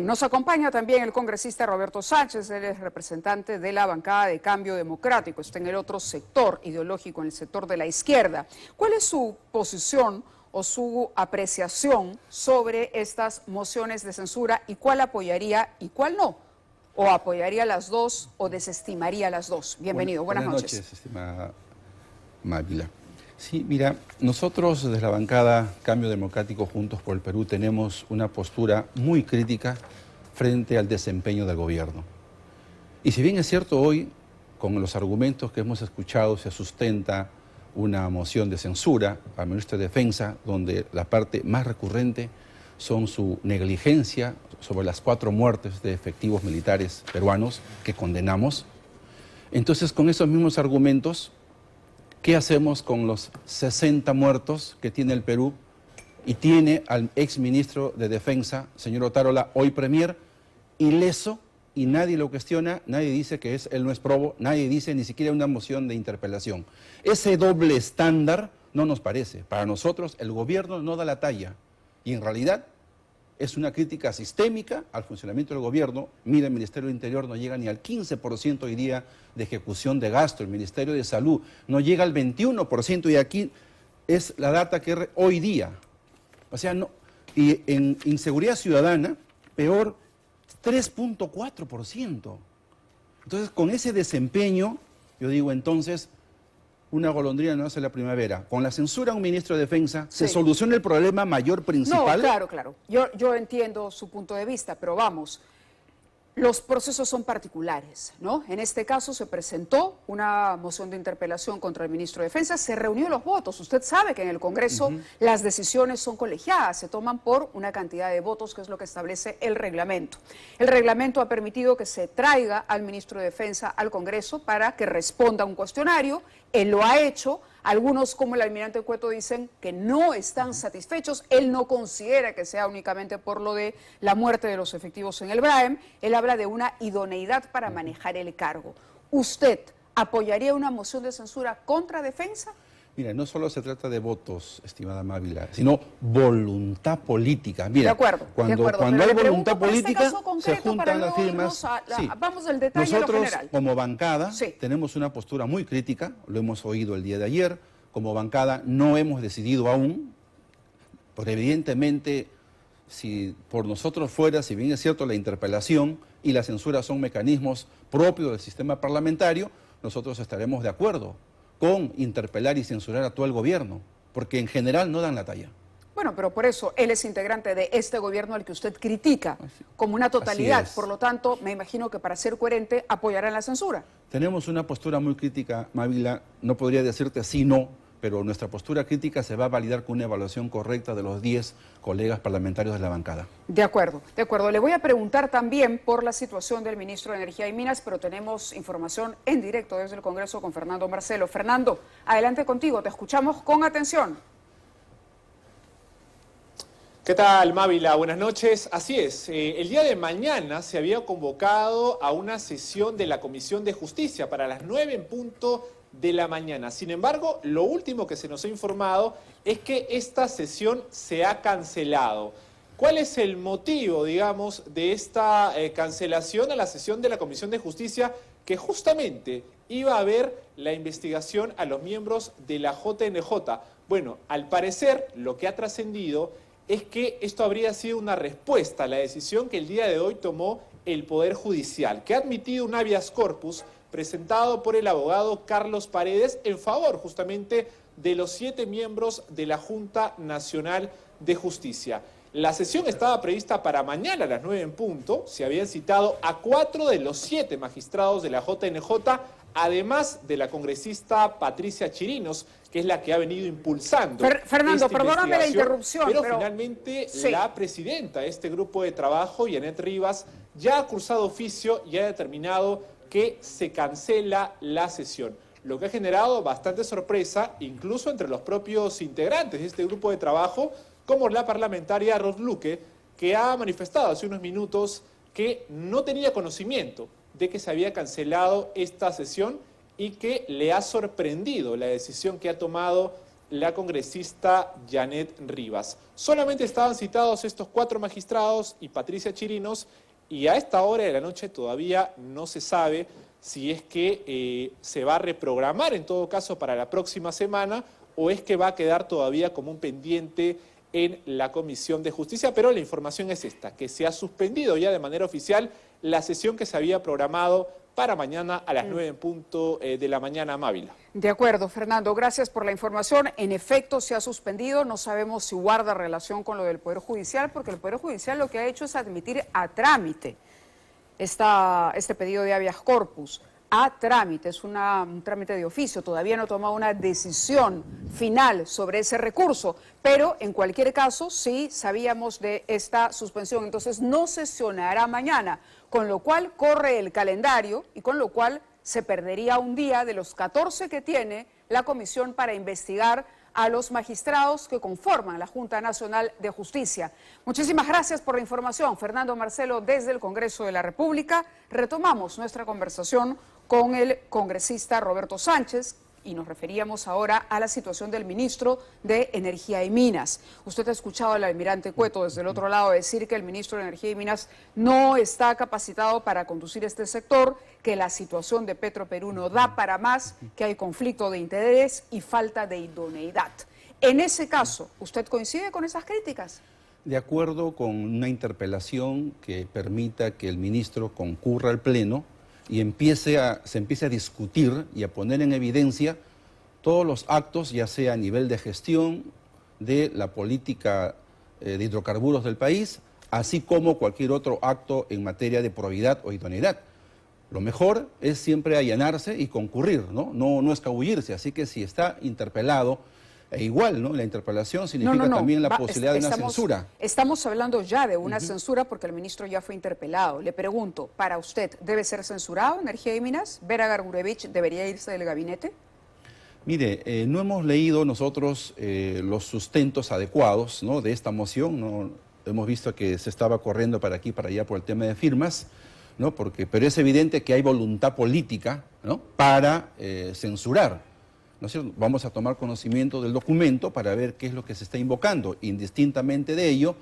Nos acompaña también el congresista Roberto Sánchez, él es representante de la bancada de Cambio Democrático, está en el otro sector ideológico, en el sector de la izquierda. ¿Cuál es su posición o su apreciación sobre estas mociones de censura y cuál apoyaría y cuál no? ¿O apoyaría las dos o desestimaría las dos? Bienvenido, buenas noches. Buenas noches, estimada Mávila. Sí, mira, nosotros desde la bancada Cambio Democrático Juntos por el Perú tenemos una postura muy crítica frente al desempeño del gobierno. Y si bien es cierto hoy, con los argumentos que hemos escuchado, se sustenta una moción de censura al ministro de Defensa, donde la parte más recurrente son su negligencia sobre las 4 muertes de efectivos militares peruanos que condenamos. Entonces, con esos mismos argumentos, ¿qué hacemos con los 60 muertos que tiene el Perú y tiene al exministro de Defensa, señor Otárola, hoy premier, ileso y nadie lo cuestiona, nadie dice que él no es probo, nadie dice ni siquiera una moción de interpelación? Ese doble estándar no nos parece. Para nosotros el gobierno no da la talla y en realidad es una crítica sistémica al funcionamiento del gobierno. Mira, el Ministerio del Interior no llega ni al 15% hoy día de ejecución de gasto. El Ministerio de Salud no llega al 21% y aquí es la data que hoy día. O sea, no. Y en inseguridad ciudadana, peor, 3.4%. Entonces, con ese desempeño, yo digo entonces, una golondrina no hace la primavera. Con la censura a un ministro de Defensa, ¿se soluciona el problema mayor principal? No, claro. Yo entiendo su punto de vista, pero vamos, los procesos son particulares, ¿no? En este caso se presentó una moción de interpelación contra el ministro de Defensa, se reunió los votos. Usted sabe que en el Congreso las decisiones son colegiadas, se toman por una cantidad de votos, que es lo que establece el reglamento. El reglamento ha permitido que se traiga al ministro de Defensa al Congreso para que responda a un cuestionario. Él lo ha hecho. Algunos, como el almirante Cueto, dicen que no están satisfechos. Él no considera que sea únicamente por lo de la muerte de los efectivos en el BRAEM. Él habla de una idoneidad para manejar el cargo. ¿Usted apoyaría una moción de censura contra Defensa? Mira, no solo se trata de votos, estimada Mávila, sino voluntad política. Mira, de acuerdo, cuando hay voluntad política, se juntan las firmas. Vamos al detalle. Nosotros, a lo general, como bancada, tenemos una postura muy crítica, lo hemos oído el día de ayer. Como bancada no hemos decidido aún, porque evidentemente, si por nosotros fuera, si bien es cierto, la interpelación y la censura son mecanismos propios del sistema parlamentario, nosotros estaremos de acuerdo con interpelar y censurar a todo el gobierno, porque en general no dan la talla. Bueno, pero por eso él es integrante de este gobierno al que usted critica como una totalidad. Por lo tanto, me imagino que para ser coherente apoyará la censura. Tenemos una postura muy crítica, Mávila, no podría decirte sí, no, pero nuestra postura crítica se va a validar con una evaluación correcta de los 10 colegas parlamentarios de la bancada. De acuerdo. Le voy a preguntar también por la situación del ministro de Energía y Minas, pero tenemos información en directo desde el Congreso con Fernando Marcelo. Fernando, adelante contigo, te escuchamos con atención. ¿Qué tal, Mávila? Buenas noches. Así es, el día de mañana se había convocado a una sesión de la Comisión de Justicia para las 9 en punto de la mañana. Sin embargo, lo último que se nos ha informado es que esta sesión se ha cancelado. ¿Cuál es el motivo, digamos, de esta cancelación a la sesión de la Comisión de Justicia, que justamente iba a haber la investigación a los miembros de la JNJ? Bueno, al parecer, lo que ha trascendido es que esto habría sido una respuesta a la decisión que el día de hoy tomó el Poder Judicial, que ha admitido un habeas corpus presentado por el abogado Carlos Paredes en favor justamente de los 7 miembros de la Junta Nacional de Justicia. La sesión estaba prevista para mañana a las 9 en punto. Se habían citado a 4 de los 7 magistrados de la JNJ, además de la congresista Patricia Chirinos, que es la que ha venido impulsando Fernando, perdóname la interrupción. Pero finalmente la presidenta de este grupo de trabajo, Yanet Rivas, ya ha cursado oficio y ha determinado que se cancela la sesión, lo que ha generado bastante sorpresa, incluso entre los propios integrantes de este grupo de trabajo, como la parlamentaria Ros Luque, que ha manifestado hace unos minutos que no tenía conocimiento de que se había cancelado esta sesión y que le ha sorprendido la decisión que ha tomado la congresista Janet Rivas. Solamente estaban citados estos 4 magistrados y Patricia Chirinos, y a esta hora de la noche todavía no se sabe si es que se va a reprogramar en todo caso para la próxima semana o es que va a quedar todavía como un pendiente en la Comisión de Justicia, pero la información es esta, que se ha suspendido ya de manera oficial la sesión que se había programado para mañana a las 9 en punto de la mañana, Mávila. De acuerdo, Fernando, gracias por la información. En efecto, se ha suspendido, no sabemos si guarda relación con lo del Poder Judicial, porque el Poder Judicial lo que ha hecho es admitir a trámite este pedido de habeas corpus. A trámite, es un trámite de oficio, todavía no ha tomado una decisión final sobre ese recurso, pero en cualquier caso sí sabíamos de esta suspensión, entonces no sesionará mañana, con lo cual corre el calendario y con lo cual se perdería un día de los 14 que tiene la comisión para investigar a los magistrados que conforman la Junta Nacional de Justicia. Muchísimas gracias por la información, Fernando Marcelo, desde el Congreso de la República. Retomamos nuestra conversación con el congresista Roberto Sánchez y nos referíamos ahora a la situación del ministro de Energía y Minas. Usted ha escuchado al almirante Cueto desde el otro lado decir que el ministro de Energía y Minas no está capacitado para conducir este sector, que la situación de Petroperú no da para más, que hay conflicto de interés y falta de idoneidad. En ese caso, ¿usted coincide con esas críticas? De acuerdo con una interpelación que permita que el ministro concurra al Pleno y se empiece a discutir y a poner en evidencia todos los actos, ya sea a nivel de gestión de la política de hidrocarburos del país, así como cualquier otro acto en materia de probidad o idoneidad. Lo mejor es siempre allanarse y concurrir, no escabullirse. Así que si está interpelado, igual, ¿no? La interpelación significa también la posibilidad de una censura. Estamos hablando ya de una censura porque el ministro ya fue interpelado. Le pregunto, ¿para usted debe ser censurado Energía y Minas? ¿Vera Gargurevich debería irse del gabinete? Mire, no hemos leído nosotros los sustentos adecuados, ¿no?, de esta moción. No hemos visto que se estaba corriendo para aquí, para allá por el tema de firmas, ¿no? Pero es evidente que hay voluntad política, ¿no?, para censurar. ¿No es cierto? Vamos a tomar conocimiento del documento para ver qué es lo que se está invocando. Indistintamente de ello,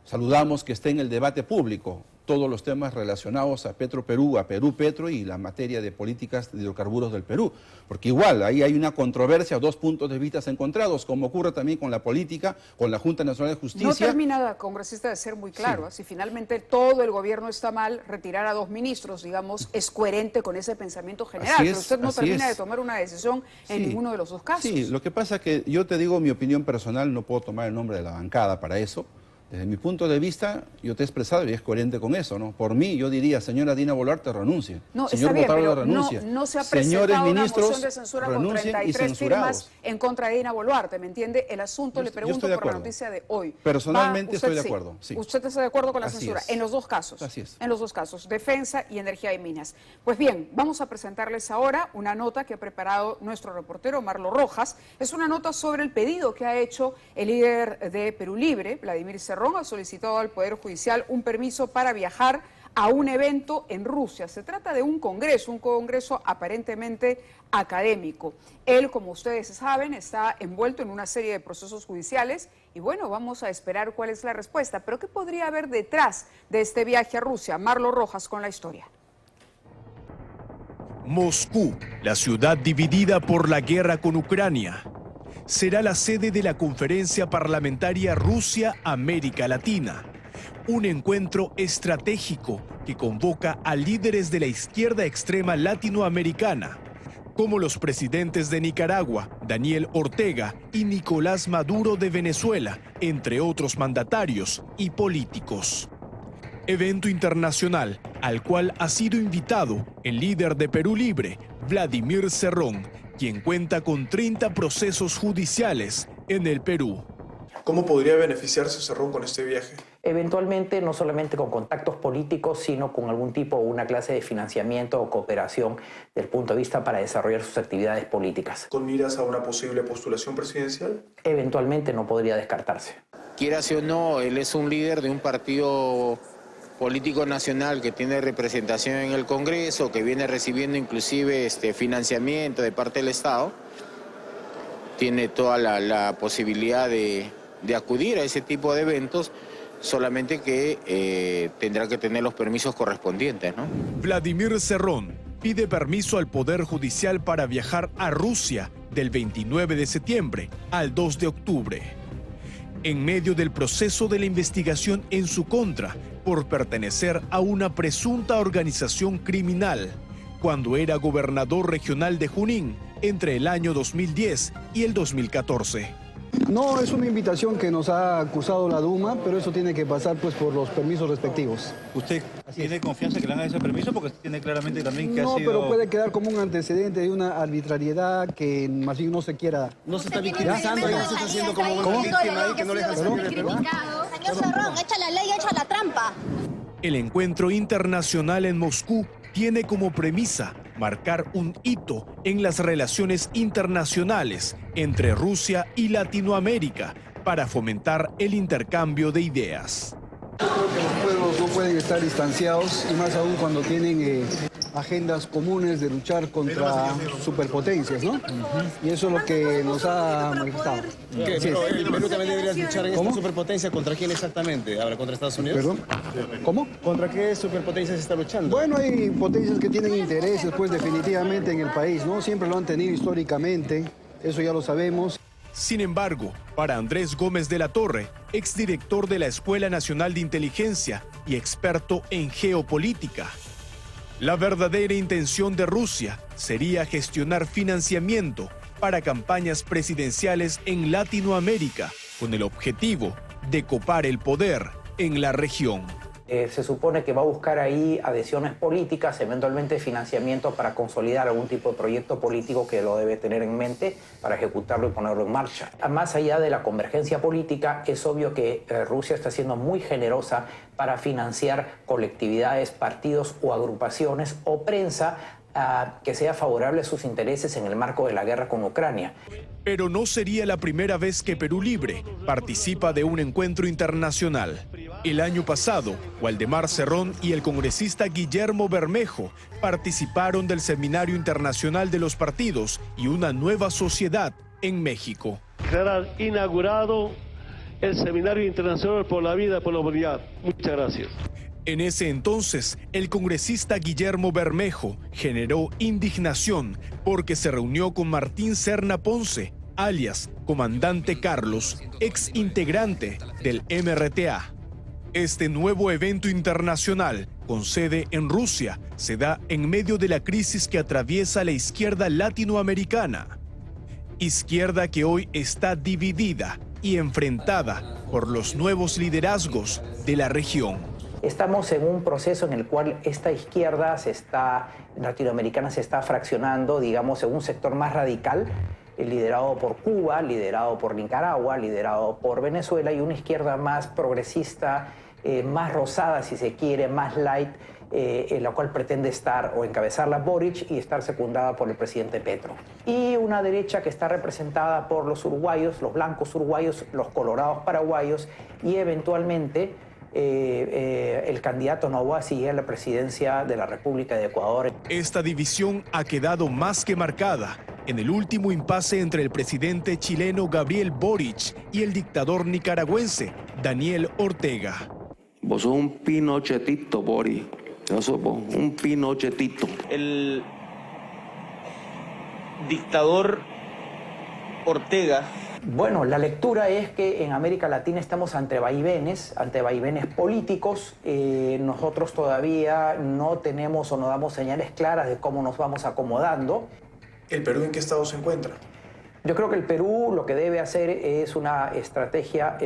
saludamos que esté en el debate público todos los temas relacionados a Petroperú, a Perú Petro y la materia de políticas de hidrocarburos del Perú. Porque igual, ahí hay una controversia, 2 puntos de vista encontrados, como ocurre también con la política, con la Junta Nacional de Justicia. No termina, congresista, de ser muy claro. Sí. Si finalmente todo el gobierno está mal, retirar a 2 ministros, digamos, es coherente con ese pensamiento general. Pero usted no termina de tomar una decisión en ninguno de los 2 casos. Sí, lo que pasa es que yo te digo mi opinión personal, no puedo tomar el nombre de la bancada para eso. Desde mi punto de vista, yo te he expresado y es coherente con eso, ¿no? Por mí, yo diría, señora Dina Boluarte, renuncie. No, señor está bien, pero renuncia. no se ha presentado una moción de censura con 33 firmas en contra de Dina Boluarte, ¿me entiende? El asunto, le pregunto por la noticia de hoy. Personalmente estoy de acuerdo, sí. ¿Usted está de acuerdo con la censura? En los 2 casos. Así es. En los 2 casos, Defensa y Energía y Minas. Pues bien, vamos a presentarles ahora una nota que ha preparado nuestro reportero Marlo Rojas. Es una nota sobre el pedido que ha hecho el líder de Perú Libre, Vladimir Cerrón, ha solicitado al Poder Judicial un permiso para viajar a un evento en Rusia. Se trata de un congreso aparentemente académico. Él, como ustedes saben, está envuelto en una serie de procesos judiciales y bueno, vamos a esperar cuál es la respuesta. Pero ¿qué podría haber detrás de este viaje a Rusia? Marlo Rojas con la historia. Moscú, la ciudad dividida por la guerra con Ucrania, será la sede de la conferencia parlamentaria Rusia-América Latina, un encuentro estratégico que convoca a líderes de la izquierda extrema latinoamericana, como los presidentes de Nicaragua, Daniel Ortega, y Nicolás Maduro de Venezuela, entre otros mandatarios y políticos. Evento internacional al cual ha sido invitado el líder de Perú Libre, Vladimir Cerrón, quien cuenta con 30 procesos judiciales en el Perú. ¿Cómo podría beneficiarse Cerrón con este viaje? Eventualmente, no solamente con contactos políticos, sino con algún tipo o una clase de financiamiento o cooperación desde el punto de vista para desarrollar sus actividades políticas. ¿Con miras a una posible postulación presidencial? Eventualmente no podría descartarse. Quieras o no, él es un líder de un partido político nacional que tiene representación en el Congreso, que viene recibiendo inclusive financiamiento de parte del Estado. tiene toda la posibilidad de acudir a ese tipo de eventos, solamente que tendrá que tener los permisos correspondientes, ¿no? Vladimir Cerrón pide permiso al Poder Judicial para viajar a Rusia del 29 de septiembre al 2 de octubre. En medio del proceso de la investigación en su contra por pertenecer a una presunta organización criminal, cuando era gobernador regional de Junín entre el año 2010 y el 2014. No, es una invitación que nos ha acusado la Duma, pero eso tiene que pasar pues por los permisos respectivos. ¿Usted tiene confianza que le hagan ese permiso? Porque tiene claramente también que ha sido... No, pero puede quedar como un antecedente de una arbitrariedad que más bien no se quiera dar. No se está victimizando, no se está haciendo como una víctima ahí que no le dejan salir del Perú. Señor Cerrón, echa la ley, echa la trampa. El encuentro internacional en Moscú tiene como premisa marcar un hito en las relaciones internacionales entre Rusia y Latinoamérica para fomentar el intercambio de ideas. Yo creo que los pueblos no pueden estar distanciados y más aún cuando tienen agendas comunes de luchar contra superpotencias, ¿no? Y eso es lo que nos ha manifestado. Pero el Perú también debería luchar en esta superpotencia. ¿Contra quién exactamente? ¿Ahora contra Estados Unidos? ¿Perdón? ¿Cómo? ¿Contra qué superpotencia se está luchando? Bueno, hay potencias que tienen intereses, pues definitivamente en el país, ¿no? Siempre lo han tenido históricamente, eso ya lo sabemos. Sin embargo, para Andrés Gómez de la Torre, exdirector de la Escuela Nacional de Inteligencia y experto en geopolítica, la verdadera intención de Rusia sería gestionar financiamiento para campañas presidenciales en Latinoamérica con el objetivo de copar el poder en la región. Se supone que va a buscar ahí adhesiones políticas, eventualmente financiamiento para consolidar algún tipo de proyecto político que lo debe tener en mente para ejecutarlo y ponerlo en marcha. Más allá de la convergencia política, es obvio que Rusia está siendo muy generosa para financiar colectividades, partidos o agrupaciones o prensa que sea favorable a sus intereses en el marco de la guerra con Ucrania. Pero no sería la primera vez que Perú Libre participa de un encuentro internacional. El año pasado, Waldemar Cerrón y el congresista Guillermo Bermejo participaron del Seminario Internacional de los Partidos y una Nueva Sociedad en México. Será inaugurado el Seminario Internacional por la Vida y por la Humanidad. Muchas gracias. En ese entonces, el congresista Guillermo Bermejo generó indignación porque se reunió con Martín Serna Ponce, alias Comandante Carlos, ex integrante del MRTA. Este nuevo evento internacional, con sede en Rusia, se da en medio de la crisis que atraviesa la izquierda latinoamericana. Izquierda que hoy está dividida y enfrentada por los nuevos liderazgos de la región. Estamos en un proceso en el cual esta izquierda latinoamericana se está fraccionando, digamos, en un sector más radical, liderado por Cuba, liderado por Nicaragua, liderado por Venezuela, y una izquierda más progresista, más rosada, si se quiere, más light, en la cual pretende estar o encabezarla Boric y estar secundada por el presidente Petro. Y una derecha que está representada por los uruguayos, los blancos uruguayos, los colorados paraguayos y eventualmente el candidato Noboa sigue a la presidencia de la República de Ecuador. Esta división ha quedado más que marcada en el último impasse entre el presidente chileno Gabriel Boric y el dictador nicaragüense Daniel Ortega. Vos sos un pinochetito, Boric. Vos sos un pinochetito. El dictador Ortega. Bueno, la lectura es que en América Latina estamos ante vaivenes políticos. Nosotros todavía no tenemos o no damos señales claras de cómo nos vamos acomodando. ¿El Perú en qué estado se encuentra? Yo creo que el Perú lo que debe hacer es una estrategia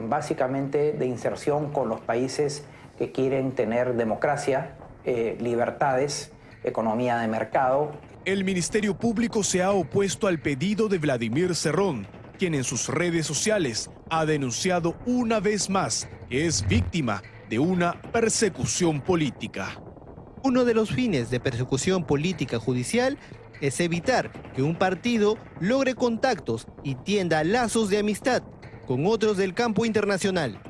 básicamente de inserción con los países que quieren tener democracia, libertades, economía de mercado. El Ministerio Público se ha opuesto al pedido de Vladimir Cerrón, quien en sus redes sociales ha denunciado una vez más que es víctima de una persecución política. Uno de los fines de persecución política judicial es evitar que un partido logre contactos y tienda lazos de amistad con otros del campo internacional.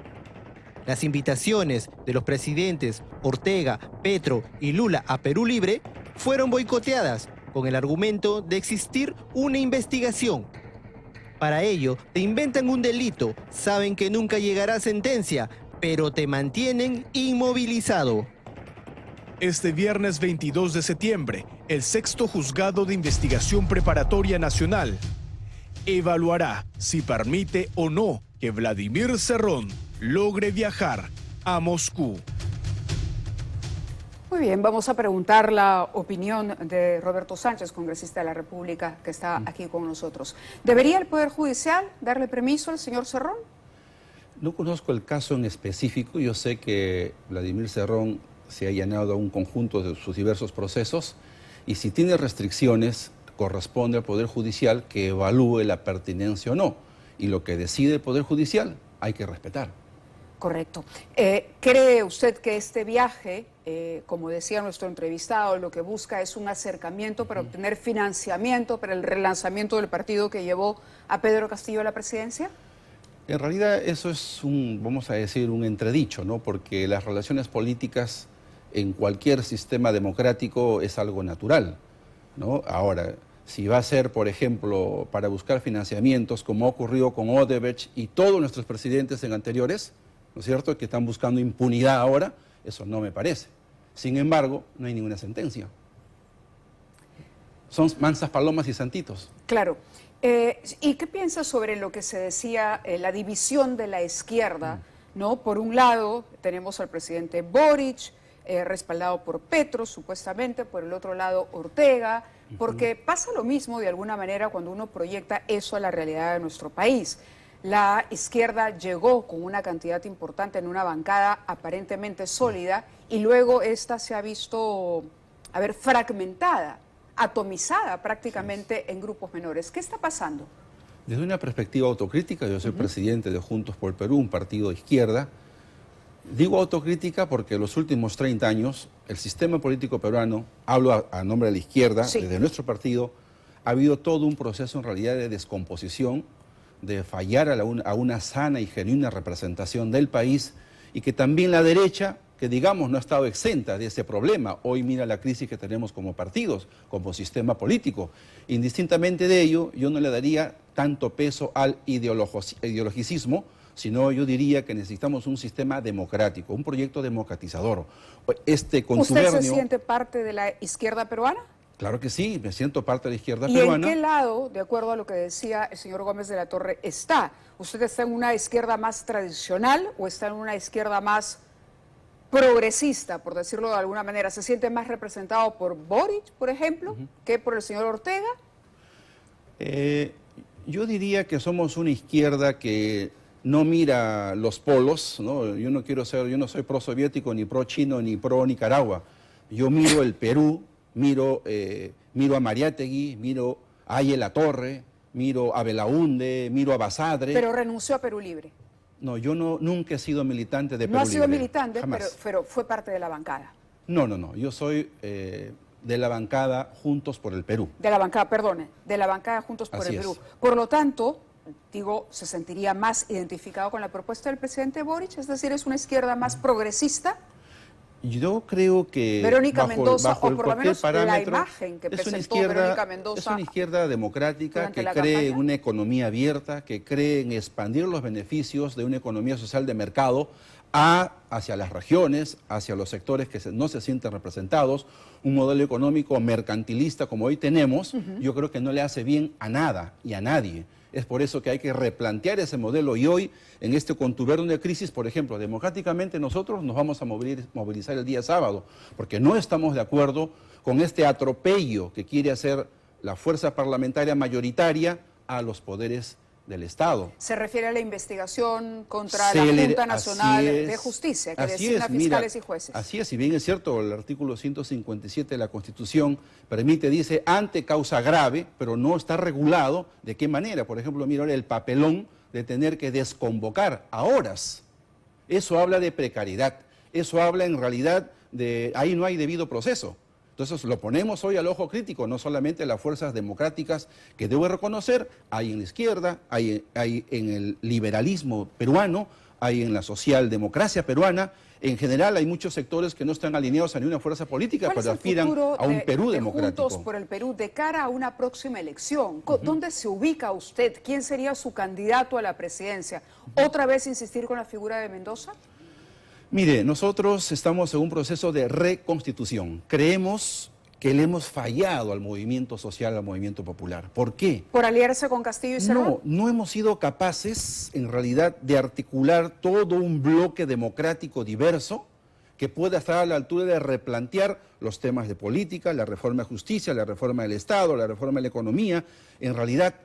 Las invitaciones de los presidentes Ortega, Petro y Lula a Perú Libre fueron boicoteadas con el argumento de existir una investigación. Para ello, te inventan un delito, saben que nunca llegará sentencia, pero te mantienen inmovilizado. Este viernes 22 de septiembre, el sexto Juzgado de Investigación Preparatoria Nacional evaluará si permite o no que Vladimir Cerrón logre viajar a Moscú. Muy bien, vamos a preguntar la opinión de Roberto Sánchez, congresista de la República, que está aquí con nosotros. ¿Debería el Poder Judicial darle permiso al señor Cerrón? No conozco el caso en específico. Yo sé que Vladimir Cerrón se ha allanado a un conjunto de sus diversos procesos y si tiene restricciones, corresponde al Poder Judicial que evalúe la pertinencia o no. Y lo que decide el Poder Judicial hay que respetar. Correcto. ¿Cree usted que este viaje, como decía nuestro entrevistado, lo que busca es un acercamiento para obtener financiamiento para el relanzamiento del partido que llevó a Pedro Castillo a la presidencia? En realidad eso es vamos a decir, un entredicho, ¿no? Porque las relaciones políticas en cualquier sistema democrático es algo natural, ¿no? Ahora, si va a ser, por ejemplo, para buscar financiamientos, como ha ocurrido con Odebrecht y todos nuestros presidentes en anteriores, ¿no es cierto?, que están buscando impunidad ahora, eso no me parece. Sin embargo, no hay ninguna sentencia. Son mansas palomas y santitos. Claro. ¿Y qué piensa sobre lo que se decía, la división de la izquierda? ¿No? Por un lado, tenemos al presidente Boric, respaldado por Petro, supuestamente, por el otro lado, Ortega, porque pasa lo mismo, de alguna manera, cuando uno proyecta eso a la realidad de nuestro país. La izquierda llegó con una cantidad importante en una bancada aparentemente sólida y luego esta se ha visto, fragmentada, atomizada prácticamente en grupos menores. ¿Qué está pasando? Desde una perspectiva autocrítica, yo soy presidente de Juntos por el Perú, un partido de izquierda. Digo autocrítica porque en los últimos 30 años el sistema político peruano, hablo a nombre de la izquierda, desde nuestro partido, ha habido todo un proceso en realidad de descomposición, de fallar a una sana y genuina representación del país y que también la derecha, que digamos no ha estado exenta de ese problema. Hoy mira la crisis que tenemos como partidos, como sistema político. Indistintamente de ello, yo no le daría tanto peso al ideologicismo, sino yo diría que necesitamos un sistema democrático, un proyecto democratizador. ¿Usted se siente parte de la izquierda peruana? Claro que sí, me siento parte de la izquierda ¿Y peruana. en qué lado, de acuerdo a lo que decía el señor Gómez de la Torre, está? ¿Usted está en una izquierda más tradicional o está en una izquierda más progresista, por decirlo de alguna manera? ¿Se siente más representado por Boric, por ejemplo, que por el señor Ortega? Yo diría que somos una izquierda que no mira los polos, ¿no? Yo no soy pro-soviético, ni pro-chino, ni pro-Nicaragua. Yo miro el Perú, miro a Mariátegui, miro a La Torre, miro a Belaúnde, miro a Basadre. Pero renunció a Perú Libre. No, yo nunca he sido militante de Perú Libre. No ha sido militante, pero fue parte de la bancada. No, yo soy de la bancada Juntos por el Perú. De la bancada, perdone, de la bancada Juntos por el Perú. Por lo tanto, se sentiría más identificado con la propuesta del presidente Boric, es decir, es una izquierda más progresista. Yo creo que Verónica Mendoza, bajo o por lo menos la imagen que es presentó Verónica Mendoza. Es una izquierda democrática que cree en una economía abierta, que cree en expandir los beneficios de una economía social de mercado hacia las regiones, hacia los sectores que no se sienten representados. Un modelo económico mercantilista como hoy tenemos, yo creo que no le hace bien a nada y a nadie. Es por eso que hay que replantear ese modelo y hoy, en este contubernio de crisis, por ejemplo, democráticamente nosotros nos vamos a movilizar el día sábado, porque no estamos de acuerdo con este atropello que quiere hacer la fuerza parlamentaria mayoritaria a los poderes del Estado. Se refiere a la investigación contra la Junta Nacional de Justicia, que designa fiscales y jueces. Así es, si bien es cierto, el artículo 157 de la Constitución dice ante causa grave, pero no está regulado de qué manera. Por ejemplo, mira ahora el papelón de tener que desconvocar a horas. Eso habla de precariedad, eso habla en realidad de ahí no hay debido proceso. Entonces lo ponemos hoy al ojo crítico, no solamente las fuerzas democráticas que debo reconocer, hay en la izquierda, hay en el liberalismo peruano, hay en la socialdemocracia peruana En general hay muchos sectores que no están alineados a ninguna fuerza política, pero aspiran a un Perú democrático. Juntos por el Perú de cara a una próxima elección, ¿dónde se ubica usted? ¿Quién sería su candidato a la presidencia? ¿Otra vez insistir con la figura de Mendoza? Mire, nosotros estamos en un proceso de reconstitución. Creemos que le hemos fallado al movimiento social, al movimiento popular. ¿Por qué? ¿Por aliarse con Castillo y Cerrón? No hemos sido capaces, en realidad, de articular todo un bloque democrático diverso que pueda estar a la altura de replantear los temas de política, la reforma de justicia, la reforma del Estado, la reforma de la economía, en realidad,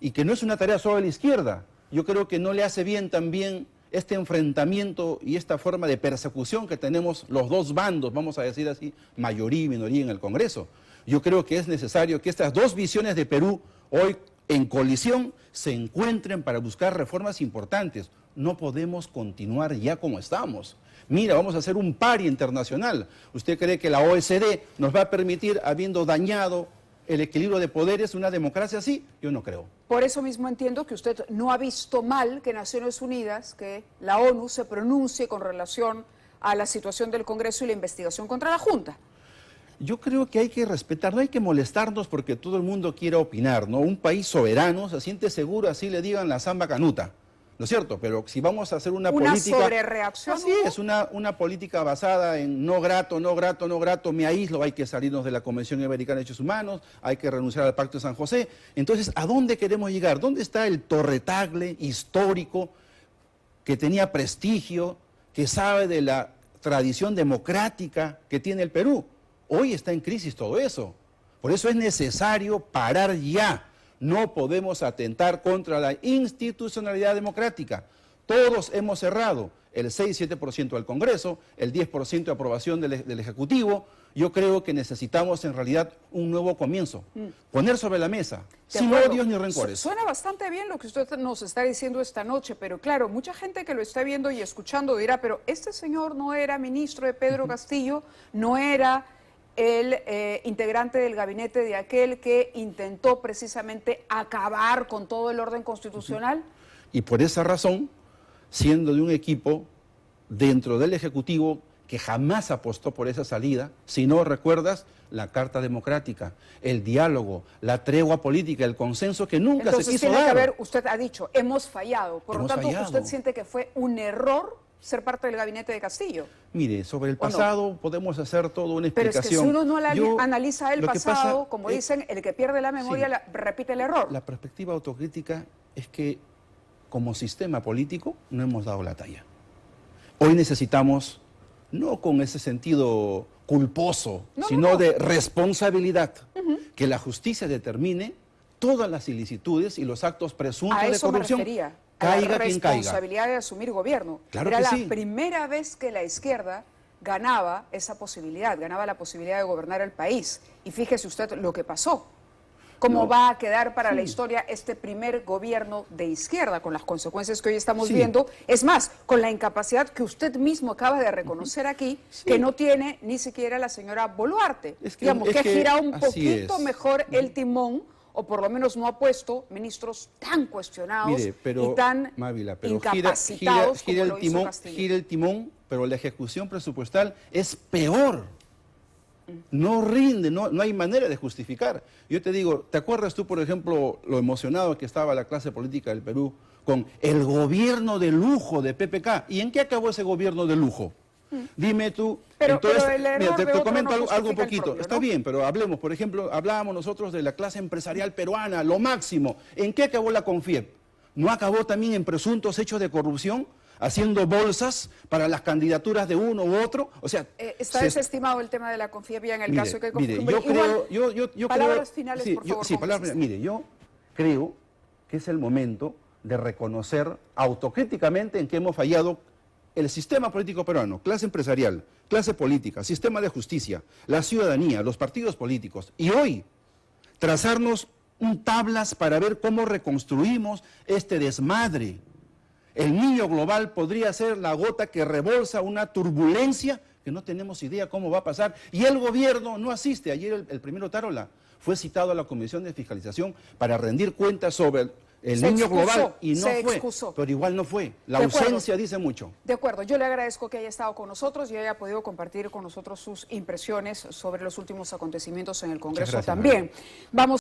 y que no es una tarea solo de la izquierda. Yo creo que no le hace bien también este enfrentamiento y esta forma de persecución que tenemos los dos bandos, vamos a decir así, mayoría y minoría en el Congreso. Yo creo que es necesario que estas dos visiones de Perú, hoy en colisión, se encuentren para buscar reformas importantes. No podemos continuar ya como estamos. Mira, vamos a hacer un pari internacional. ¿Usted cree que la OECD nos va a permitir, habiendo dañado el equilibrio de poderes, una democracia así? Yo no creo. Por eso mismo entiendo que usted no ha visto mal que Naciones Unidas, que la ONU se pronuncie con relación a la situación del Congreso y la investigación contra la Junta. Yo creo que hay que respetar, no hay que molestarnos porque todo el mundo quiere opinar, ¿no? Un país soberano se siente seguro, así le digan la samba canuta, ¿no es cierto? Pero si vamos a hacer una política... ¿Una sobrereacción? Así es, una política basada en no grato, me aíslo, hay que salirnos de la Convención Iberoamericana de Derechos Humanos, hay que renunciar al Pacto de San José. Entonces, ¿a dónde queremos llegar? ¿Dónde está el torretagle histórico que tenía prestigio, que sabe de la tradición democrática que tiene el Perú? Hoy está en crisis todo eso. Por eso es necesario parar ya. No podemos atentar contra la institucionalidad democrática. Todos hemos cerrado el 6-7% del Congreso, el 10% de aprobación del Ejecutivo. Yo creo que necesitamos en realidad un nuevo comienzo. Poner sobre la mesa, sin odios ni rencores. Suena bastante bien lo que usted nos está diciendo esta noche, pero claro, mucha gente que lo está viendo y escuchando dirá, pero este señor no era ministro de Pedro Castillo, no era el integrante del gabinete de aquel que intentó precisamente acabar con todo el orden constitucional. Y por esa razón, siendo de un equipo dentro del Ejecutivo que jamás apostó por esa salida, si no recuerdas, la Carta Democrática, el diálogo, la tregua política, el consenso que nunca se quiso dar. Entonces tiene que haber, usted ha dicho, hemos fallado. Por lo tanto, ¿usted siente que fue un error ser parte del gabinete de Castillo? Mire, sobre el pasado podemos hacer toda una explicación. Pero es que si uno no analiza el pasado, como dicen, el que pierde la memoria repite el error. La perspectiva autocrítica es que como sistema político no hemos dado la talla. Hoy necesitamos, no con ese sentido culposo, sino de responsabilidad, que la justicia determine todas las ilicitudes y los actos presuntos de corrupción. Caiga quien caiga. La responsabilidad de asumir gobierno. Claro Era que la sí. primera vez que la izquierda ganaba esa posibilidad, ganaba la posibilidad de gobernar el país. Y fíjese usted lo que pasó. ¿Cómo va a quedar para la historia este primer gobierno de izquierda con las consecuencias que hoy estamos viendo? Es más, con la incapacidad que usted mismo acaba de reconocer aquí, que no tiene ni siquiera la señora Boluarte. Digamos, que gira un poquito mejor el timón, o por lo menos no ha puesto ministros tan cuestionados y tan incapacitados como lo hizo Castillo. Gira el timón, pero la ejecución presupuestal es peor. No rinde, no hay manera de justificar. Yo te digo, ¿te acuerdas tú, por ejemplo, lo emocionado que estaba la clase política del Perú con el gobierno de lujo de PPK? ¿Y en qué acabó ese gobierno de lujo? Dime tú. Entonces, mira, te comento algo un poquito. Está bien, pero hablemos, por ejemplo, hablábamos nosotros de la clase empresarial peruana, lo máximo. ¿En qué acabó la CONFIEP? ¿No acabó también en presuntos hechos de corrupción? Haciendo bolsas para las candidaturas de uno u otro. O sea, está desestimado el tema de la CONFIEP en el caso que palabras finales, por favor. Palabras finales. Mire, yo creo que es el momento de reconocer autocríticamente en que hemos fallado el sistema político peruano, clase empresarial, clase política, sistema de justicia, la ciudadanía, los partidos políticos. Y hoy, trazarnos tablas para ver cómo reconstruimos este desmadre. El niño global podría ser la gota que rebolsa una turbulencia que no tenemos idea cómo va a pasar. Y el gobierno no asiste. Ayer el primero Tarola fue citado a la Comisión de Fiscalización para rendir cuentas sobre el Se niño excusó, global y no se fue, excusó. pero igual no fue. La De acuerdo. ausencia dice mucho. De acuerdo, yo le agradezco que haya estado con nosotros y haya podido compartir con nosotros sus impresiones sobre los últimos acontecimientos en el Congreso gracias, también. Vamos